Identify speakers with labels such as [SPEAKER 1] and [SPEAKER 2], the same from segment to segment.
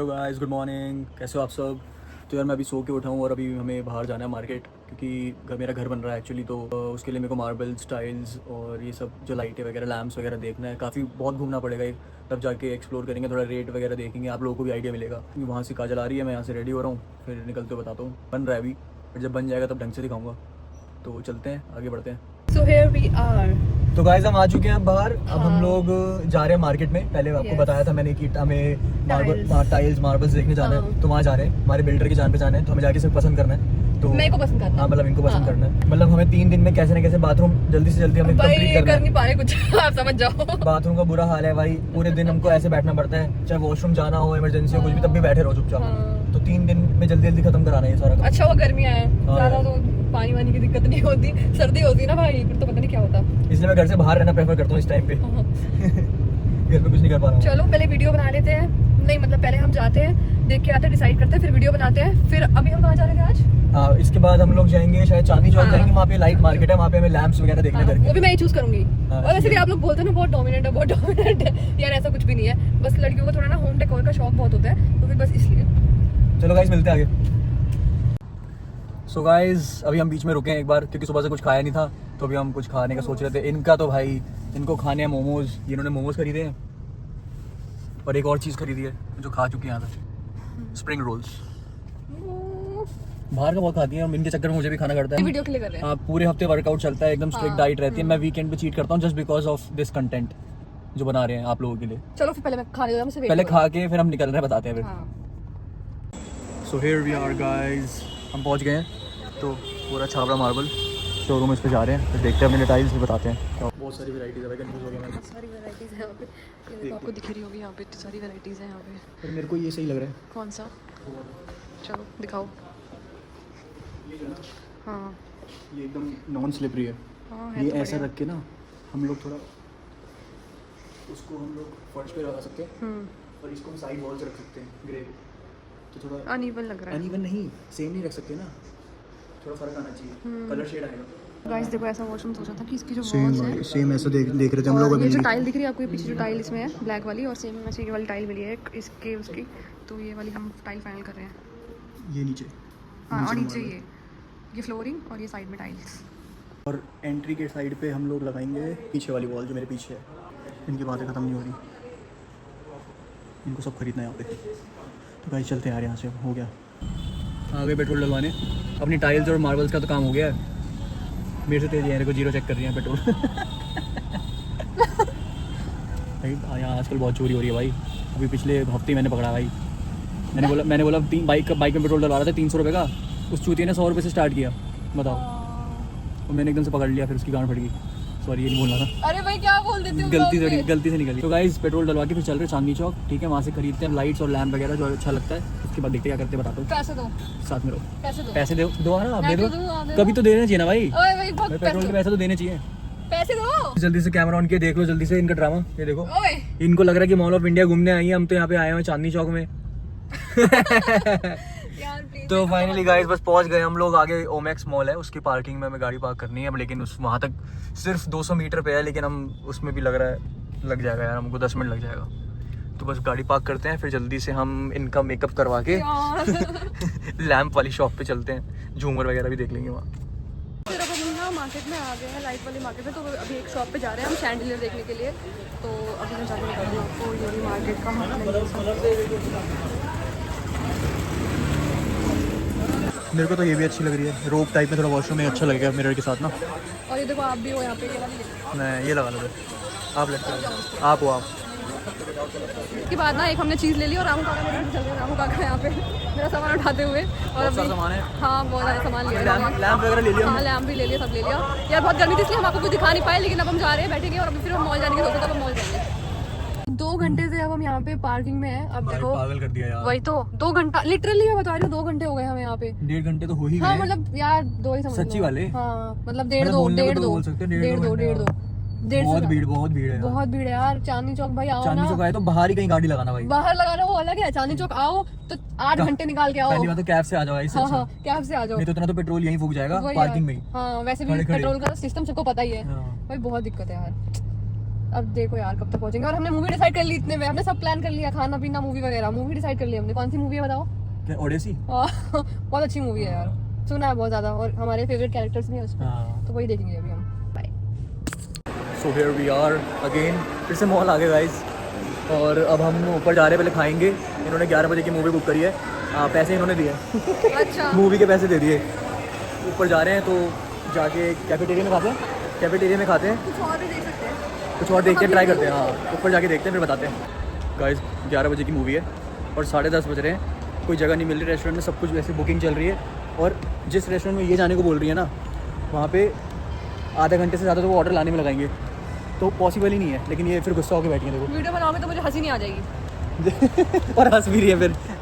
[SPEAKER 1] Hello guys, good morning. कैसे हो आप सब? तो यार मैं अभी सो के उठा हूँ और अभी हमें बाहर जाना है मार्केट, क्योंकि मेरा घर बन रहा है एक्चुअली। तो उसके लिए मेरे को मार्बल्स, टाइल्स और ये सब जो लाइटें वगैरह, लैम्प्स वगैरह देखना है। काफ़ी बहुत घूमना पड़ेगा ये, तब जाके एक्सप्लोर करेंगे, थोड़ा रेट वगैरह देखेंगे, आप लोगों को भी आइडिया मिलेगा। वहाँ से काजल आ रही है, मैं यहाँ से रेडी हो रहा हूँ, फिर निकलते हुए बताता हूँ। बन रहा है अभी, फिर जब बन जाएगा तब ढंग से दिखाऊँगा। तो चलते हैं, आगे बढ़ते हैं।
[SPEAKER 2] So here we are.
[SPEAKER 1] तो गाइस हम आ चुके हैं बाहर। अब हम लोग जा रहे हैं मार्केट में। पहले आपको बताया था मैंने कि हमें टाइल्स मार्बल्स देखने जाना है, तो वहाँ जा रहे हैं। हमारे बिल्डर की जान पहचान है, तो हमें जाके सिर्फ पसंद करना है। तो
[SPEAKER 2] मेरे को पसंद करना है।
[SPEAKER 1] हाँ, मतलब इनको पसंद करना है। मतलब हमें 3 दिन में कैसे ना कैसे बाथरूम जल्दी से जल्दी हमें कंप्लीट करना
[SPEAKER 2] कर नहीं पा रहे कुछ आप समझ जाओ।
[SPEAKER 1] बाथरूम का बुरा हाल है भाई, पूरे दिन हमको ऐसे बैठना पड़ता है, चाहे वॉशरूम जाना हो, इमरजेंसी हो, कुछ भी, तब भी बैठे रहो चुपचाप। तो 3 दिन में जल्दी जल्दी खत्म कराना है ये सारा।
[SPEAKER 2] अच्छा वो गर्मियाँ हैं, ज्यादा तो पानी वानी की दिक्कत नहीं होती। सर्दी होती ना भाई, फिर तो पता नहीं क्या होता।
[SPEAKER 1] इसलिए मैं घर से बाहर रहना प्रेफर करता हूँ इस टाइम पे। घर पे कुछ नहीं कर पा रहा हूँ।
[SPEAKER 2] चलो पहले वीडियो बना लेते हैं। नहीं मतलब पहले हम जाते हैं, देख के आते हैं, डिसाइड करते हैं, फिर वीडियो बनाते हैं। फिर अभी हम कहाँ जा रहे थे आज?
[SPEAKER 1] हाँ, इसके बाद हम लोग जाएंगे शायद चांदनी चौक जाएंगे। वहाँ पे लाइट मार्केट है, वहाँ पे हमें लैंप्स वगैरह देखने करके।
[SPEAKER 2] वो भी मैं ही चूज करूंगी।
[SPEAKER 1] हाँ,
[SPEAKER 2] और ऐसे भी आप लोग बोलते हैं ना बहुत डोमिनेंट है, बहुत डोमिनेंट है। यार ऐसा कुछ भी नहीं है, बस लड़कियों को थोड़ा ना होम डेकोर का शौक बहुत होता है, तो फिर बस इसलिए।
[SPEAKER 1] चलो गाइस, मिलते हैं आगे। सो गाइस, अभी हम बीच में रुके हैं एक बार, क्योंकि सुबह से कुछ खाया नहीं था, तो अभी हम कुछ खाने का सोच रहे थे। इनका तो भाई, इनको खाने हैं मोमोज। इन्होंने मोमोज खरीदे हैं और एक और चीज़ खरीदी है जो खा चुके हैं यहाँ तक, स्प्रिंग रोल्स। बाहर का बहुत खाती हैं, इनके चक्कर में मुझे भी खाना करता है।
[SPEAKER 2] वीडियो के लिए कर रहे हैं।
[SPEAKER 1] हाँ, पूरे हफ्ते वर्कआउट चलता है, एकदम स्ट्रिक्ट डाइट रहती है। मैं वीकेंड पे चीट करता हूँ just because of this content जो बना रहे हैं आप लोगों के लिए।
[SPEAKER 2] चलो फिर पहले मैं खाने दो, मुझसे
[SPEAKER 1] पहले खा के फिर हम निकल रहे हैं, बताते हैं फिर।
[SPEAKER 2] हाँ।
[SPEAKER 1] So here we are guys, हम पहुंच गए हैं। तो पूरा छावड़ा मार्बल शोरूम इस पे जा रहे हैं, फिर देखते हैं अपने टाइल्स भी बताते हैं। बहुत सारी वैरायटीज है, कंफ्यूज हो गया मैं।
[SPEAKER 2] सारी वैरायटीज है यहाँ पे, ये देखो आपको दिख रही होगी यहाँ पे, इतनी सारी वैरायटीज है यहाँ पे।
[SPEAKER 1] पर मेरे को ये सही लग रहा है।
[SPEAKER 2] कौन सा? चलो दिखाओ। हाँ
[SPEAKER 1] ये एकदम नॉन स्लिपरी है।
[SPEAKER 2] हाँ,
[SPEAKER 1] ये
[SPEAKER 2] तो
[SPEAKER 1] ऐसा
[SPEAKER 2] बढ़िया।
[SPEAKER 1] रख के ना हम लोग थोड़ा उसको हम लोग फर्श पे लगा सकते हैं और इसको हम साइड वॉल से रख सकते हैं ग्रे। तो थोड़ा
[SPEAKER 2] अनइवन लग रहा है।
[SPEAKER 1] अनइवन नहीं, सेम नहीं रख सकते ना, थोड़ा फर्क आना चाहिए, कलर शेड आएगा।
[SPEAKER 2] गाइस देखो ऐसा वॉशरूम सोचा था कि इसकी जो वॉल्स है,
[SPEAKER 1] सेम ऐसा देख रहे थे हम
[SPEAKER 2] और
[SPEAKER 1] लोग।
[SPEAKER 2] ये जो टाइल दिख रही है आपको, ये पीछे जो टाइल इसमें है ब्लैक वाली, और सेम में से ये वाली टाइल मिली है इसके उसकी, तो ये वाली हम टाइल फाइनल कर रहे हैं।
[SPEAKER 1] ये नीचे,
[SPEAKER 2] हाँ, और नीचे ये फ्लोरिंग और ये साइड में टाइल्स।
[SPEAKER 1] और एंट्री के साइड पे हम लोग लगाएंगे पीछे वाली वॉल जो मेरे पीछे है। इनकी बातें ख़त्म नहीं हो रही, इनको सब खरीदना है यहाँ पे। तो भाई चलते हैं यार, यहाँ से हो गया। आ गए पेट्रोल डलवाने। अपनी टाइल्स और मार्बल्स का तो काम हो गया है। मेरे से तेज है, को जीरो चेक कर रही है पेट्रोल। भाई यहाँ आजकल बहुत चोरी हो रही है भाई। अभी पिछले हफ्ते मैंने पकड़ा भाई। मैंने बोला बाइक में पेट्रोल डलवा रहा था 300 रुपये का, उस चूतिया ने 100 रुपये से स्टार्ट किया, बताओ। और मैंने एकदम से पकड़ लिया, फिर उसकी गांड फट गई। सॉरी, ये नहीं बोलना था,
[SPEAKER 2] अरे भाई क्या बोल देते हो,
[SPEAKER 1] गलती से निकली। तो गाइस पेट्रोल डलवा के फिर चल रहे चांदनी चौक, ठीक है। वहाँ से खरीदते हैं लाइट्स और लैम्प वगैरह जो अच्छा लगता है। उसके बाद देखते हैं क्या करते हैं, बताता हूँ।
[SPEAKER 2] पैसे दो,
[SPEAKER 1] साथ में रहो।
[SPEAKER 2] पैसे
[SPEAKER 1] दो ना, आप दे दो।
[SPEAKER 2] दो।
[SPEAKER 1] कभी तो देना चाहिए ना भाई,
[SPEAKER 2] ओए भाई बहुत
[SPEAKER 1] पेट्रोल के पैसे तो देने चाहिए।
[SPEAKER 2] पैसे दो।
[SPEAKER 1] जल्दी से कैमरा ऑन किया, देख लो जल्दी से इनका ड्रामा। ये देखो,
[SPEAKER 2] ओए
[SPEAKER 1] इनको लग रहा है कि मॉल ऑफ इंडिया घूमने आई है, हम तो यहाँ पे आए हैं चांदनी चौक में।
[SPEAKER 2] यार प्लीज।
[SPEAKER 1] तो फाइनली गाइस बस पहुंच गए हम लोग। आगे ओमेक्स मॉल है, उसकी पार्किंग में हमें गाड़ी पार्क करनी है, लेकिन उस वहाँ तक सिर्फ 200 मीटर पे है, लेकिन हम उसमें भी लग रहा है लग जाएगा यार, हमको 10 मिनट लग जाएगा। तो बस गाड़ी पार्क करते हैं, फिर जल्दी से हम इनका मेकअप करवा के लैम्प वाली शॉप पे चलते हैं, झूमर वगैरह भी देख लेंगे वहाँ।
[SPEAKER 2] फिर अब हम ना मार्केट में आ गए हैं, लाइट वाली मार्केट में। तो अभी एक शॉप पे जा रहे हैं हम शैंडलियर देखने के लिए। तो अभी मैं जाके बताती हूँ आपको ये वाली मार्केट का।
[SPEAKER 1] मेरे को तो ये भी अच्छी लग रही है, रोप टाइप में, थोड़ा वॉशरूम में अच्छा लगेगा मिरर के साथ ना।
[SPEAKER 2] और ये देखो आप भी हो यहाँ पे, ये वाली देखो।
[SPEAKER 1] मैं ये लगा लूँगा, आप लगते हो आप हो आप।
[SPEAKER 2] इसके बाद ना एक हमने चीज़ ले ली और रामू काका मेरे पीछे चल रहे हैं। रामू काका यहाँ पे मेरा सामान उठाते हुए, और अभी
[SPEAKER 1] सामान है।
[SPEAKER 2] हाँ बहुत ज़्यादा सामान लिया।
[SPEAKER 1] लैम्प वगैरह ले लिया।
[SPEAKER 2] हाँ लैम्प भी ले लिया, सब ले लिया। यार बहुत गर्मी थी इसलिए हम आपको कुछ दिखा नहीं पाए, लेकिन अब हम जा रहे हैं, बैठेंगे और अभी फिर हम मॉल जाने की सोचे, तो हम मॉल जाएंगे। 2 घंटे से अब हम यहाँ पे पार्किंग में है। अब देखो
[SPEAKER 1] पागल कर दिया यार।
[SPEAKER 2] वही तो 2 घंटा लिटरली मैं बता रही हूँ, 2 घंटे हो गए हमें यहाँ पे।
[SPEAKER 1] 1.5 घंटे तो हो ही गए।
[SPEAKER 2] हाँ मतलब यार 2 ही समझ लो।
[SPEAKER 1] सच्ची वाले?
[SPEAKER 2] हाँ मतलब 1.5
[SPEAKER 1] मतलब
[SPEAKER 2] 2
[SPEAKER 1] बोलने को
[SPEAKER 2] 1.5
[SPEAKER 1] तो
[SPEAKER 2] 2
[SPEAKER 1] बोल सकते हैं,
[SPEAKER 2] 1.5 2 1.5 2
[SPEAKER 1] बहुत भीड़ है यार।
[SPEAKER 2] बहुत भीड़ है यार। चांदनी चौक भाई आओ
[SPEAKER 1] चांदनी
[SPEAKER 2] ना।
[SPEAKER 1] चौक आए तो बाहर ही कहीं गाड़ी लगाना भाई।
[SPEAKER 2] बाहर लगाना वो अलग है, चांदनी चौक आओ तो 8 घंटे निकाल के आओ।
[SPEAKER 1] पहली बात तो कैब से आ जाओ इससे
[SPEAKER 2] हाँ
[SPEAKER 1] अच्छा।
[SPEAKER 2] हाँ कैब से आ जाओ,
[SPEAKER 1] नहीं तो इतना तो पेट्रोल यहीं फूक जाएगा
[SPEAKER 2] वही
[SPEAKER 1] पार्किंग
[SPEAKER 2] यार।
[SPEAKER 1] में ही।
[SPEAKER 2] हाँ वैसे भी
[SPEAKER 1] खड़े खड़े।
[SPEAKER 2] पेट्रोल का सिस्टम सबको पता ही है
[SPEAKER 1] हाँ।
[SPEAKER 2] भाई, बहुत दिक्कत है यार। अब देखो यार कब तक पहुंचेंगे। और हमने मूवी डिसाइड कर ली इतने में, हमने सब प्लान कर लिया, खाना पीना मूवी वगैरह। मूवी डिसाइड कर ली हमने। कौन सी मूवी है बताओ?
[SPEAKER 1] क्या ओडेसी?
[SPEAKER 2] बहुत अच्छी मूवी है यार, सुना है बहुत ज़्यादा, और हमारे फेवरेट कैरेक्टर्स भी हैं उसमें,
[SPEAKER 1] हाँ।
[SPEAKER 2] तो वही देखेंगे अभी हम। Bye.
[SPEAKER 1] So here we are again, फिर से मॉल आ गए गाइस। और अब हम ऊपर जा रहे हैं, पहले खाएंगे। इन्होंने 11 बजे की मूवी बुक करी है, पैसे इन्होंने दिए
[SPEAKER 2] अच्छा।
[SPEAKER 1] मूवी के पैसे दे दिए। ऊपर जा रहे हैं तो जाके कैफेटेरिया में खाते हैं, कैफेटेरिया में खाते हैं,
[SPEAKER 2] कुछ और भी देख सकते हैं,
[SPEAKER 1] कुछ और देखते हैं, ट्राई करते हैं। हाँ, ऊपर जाके देखते हैं, फिर बताते हैं। गाइस 11 बजे की मूवी है और 10:30 बज रहे हैं। कोई जगह नहीं मिल रही रेस्टोरेंट में, सब कुछ वैसे बुकिंग चल रही है। और जिस रेस्टोरेंट में ये जाने को बोल रही है ना, वहाँ पे आधा घंटे से ज़्यादा तो वो ऑर्डर लाने में लगाएंगे, तो पॉसिबल ही नहीं है। लेकिन ये फिर गुस्सा होकर बैठी है, देखो।
[SPEAKER 2] वीडियो बनाओगे तो मुझे हंसी नहीं आ जाएगी।
[SPEAKER 1] और हंस भी रही है,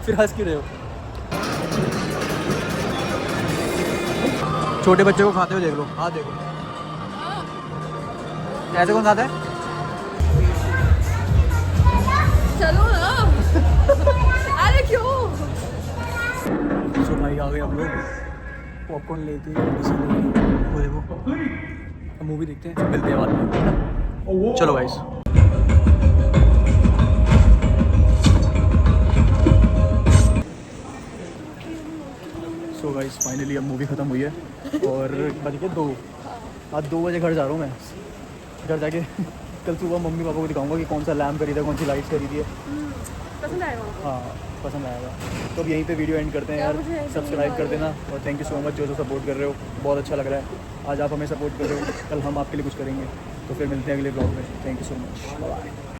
[SPEAKER 1] फिर हंस क्यों रहे हो? छोटे बच्चे को खाते हुए देख लो, हाँ देखो ऐसे कौन खाता है?
[SPEAKER 2] चलो ना। अरे क्यों?
[SPEAKER 1] तो भाई आ गए हम लोग, पॉपकॉर्न लेके वो देखो, मूवी देखते हैं, फिर मिलते हैं बाद में। चलो गाइस। सो गाइस फाइनली अब मूवी ख़त्म हुई है और बज के 2। आज 2 बजे घर जा रहा हूँ मैं। घर जाके कल सुबह मम्मी पापा को दिखाऊंगा कि कौन सा लैम्प खरीदा, कौन सी लाइट्स खरीदी है।
[SPEAKER 2] पसंद आएगा?
[SPEAKER 1] हाँ पसंद आएगा। तो अब यहीं पे वीडियो एंड करते हैं यार। सब्सक्राइब कर देना और थैंक यू सो मच जो सपोर्ट कर रहे हो, बहुत अच्छा लग रहा है। आज आप हमें सपोर्ट कर रहे हो, कल हम आपके लिए कुछ करेंगे। तो फिर मिलते हैं अगले ब्लॉग में। Thank you so much, bye.